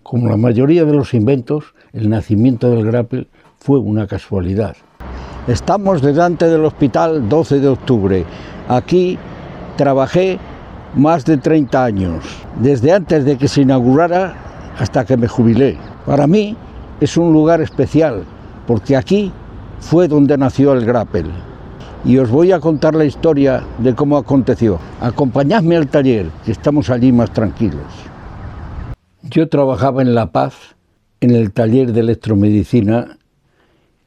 Como la mayoría de los inventos, el nacimiento del grapple fue una casualidad. Estamos delante del Hospital 12 de Octubre. Aquí trabajé más de 30 años, desde antes de que se inaugurara hasta que me jubilé. Para mí es un lugar especial, porque aquí fue donde nació el grapple. Y os voy a contar la historia de cómo aconteció. Acompañadme al taller, que estamos allí más tranquilos. Yo trabajaba en La Paz, en el taller de electromedicina,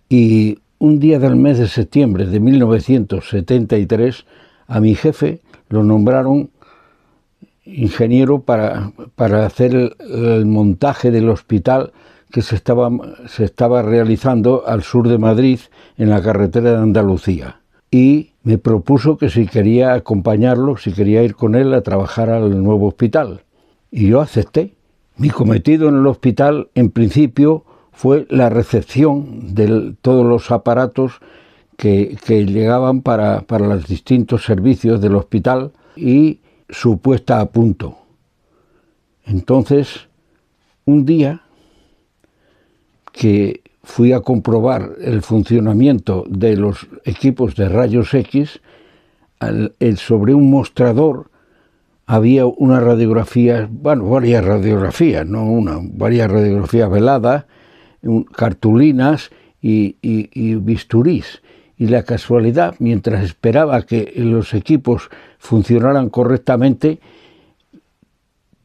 y un día del mes de septiembre de 1973, a mi jefe lo nombraron ingeniero para hacer el montaje del hospital que se estaba realizando al sur de Madrid, en la carretera de Andalucía. Y me propuso que si quería acompañarlo, si quería ir con él a trabajar al nuevo hospital. Y yo acepté. Mi cometido en el hospital, en principio, fue la recepción de todos los aparatos que llegaban para los distintos servicios del hospital y su puesta a punto. Entonces, un día que fui a comprobar el funcionamiento de los equipos de rayos X, sobre un mostrador había una radiografía, varias radiografías, no una, varias radiografías veladas, cartulinas y bisturís. Y la casualidad, mientras esperaba que los equipos funcionaran correctamente,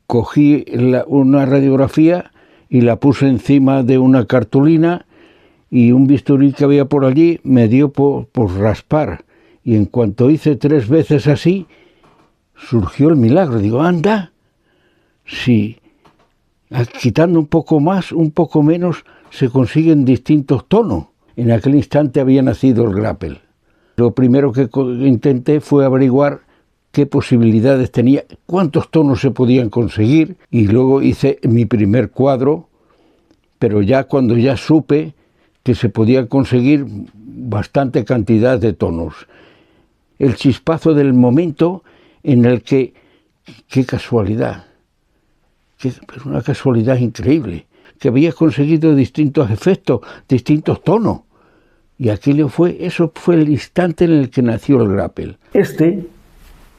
cogí una radiografía y la puse encima de una cartulina, y un bisturí que había por allí me dio por raspar. Y en cuanto hice 3 veces así, surgió el milagro. Digo, anda, si quitando un poco más, un poco menos, se consiguen distintos tonos. En aquel instante había nacido el grapple. Lo primero que intenté fue averiguar qué posibilidades tenía, cuántos tonos se podían conseguir, y luego hice mi primer cuadro, pero ya cuando ya supe que se podía conseguir bastante cantidad de tonos. El chispazo del momento en el que, qué casualidad, pero una casualidad increíble, que había conseguido distintos efectos, distintos tonos. Y eso fue el instante en el que nació el grapple. Este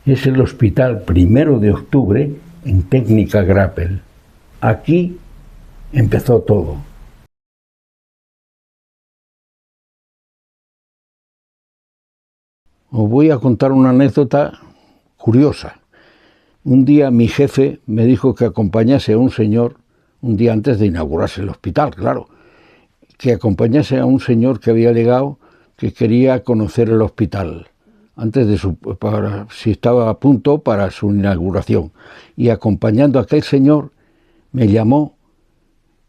es el Hospital 1 de Octubre en técnica grapple. Aquí empezó todo. Os voy a contar una anécdota curiosa. Un día mi jefe me dijo que acompañase a un señor, un día antes de inaugurarse el hospital, claro, que acompañase a un señor que había llegado, que quería conocer el hospital, antes de si estaba a punto para su inauguración. Y acompañando a aquel señor, me llamó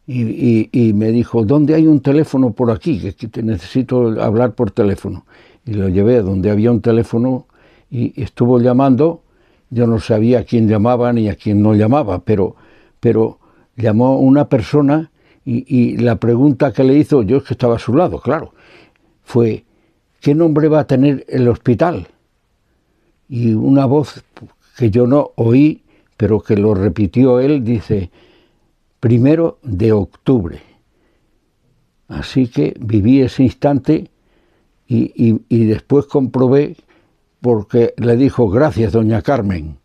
y me dijo, ¿dónde hay un teléfono por aquí? Que te necesito hablar por teléfono. Y lo llevé a donde había un teléfono y estuvo llamando. Yo no sabía a quién llamaba ni a quién no llamaba, pero llamó una persona y la pregunta que le hizo, yo es que estaba a su lado, claro, fue, ¿qué nombre va a tener el hospital? Y una voz que yo no oí, pero que lo repitió él, dice, 1 de Octubre. Así que viví ese instante y después comprobé, porque le dijo, gracias, doña Carmen.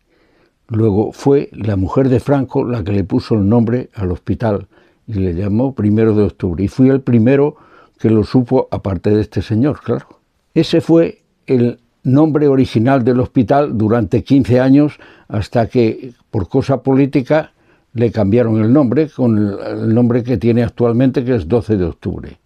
Luego fue la mujer de Franco la que le puso el nombre al hospital y le llamó 1 de Octubre. Y fui el primero que lo supo, aparte de este señor, claro. Ese fue el nombre original del hospital durante 15 años, hasta que, por cosa política, le cambiaron el nombre con el nombre que tiene actualmente, que es 12 de Octubre.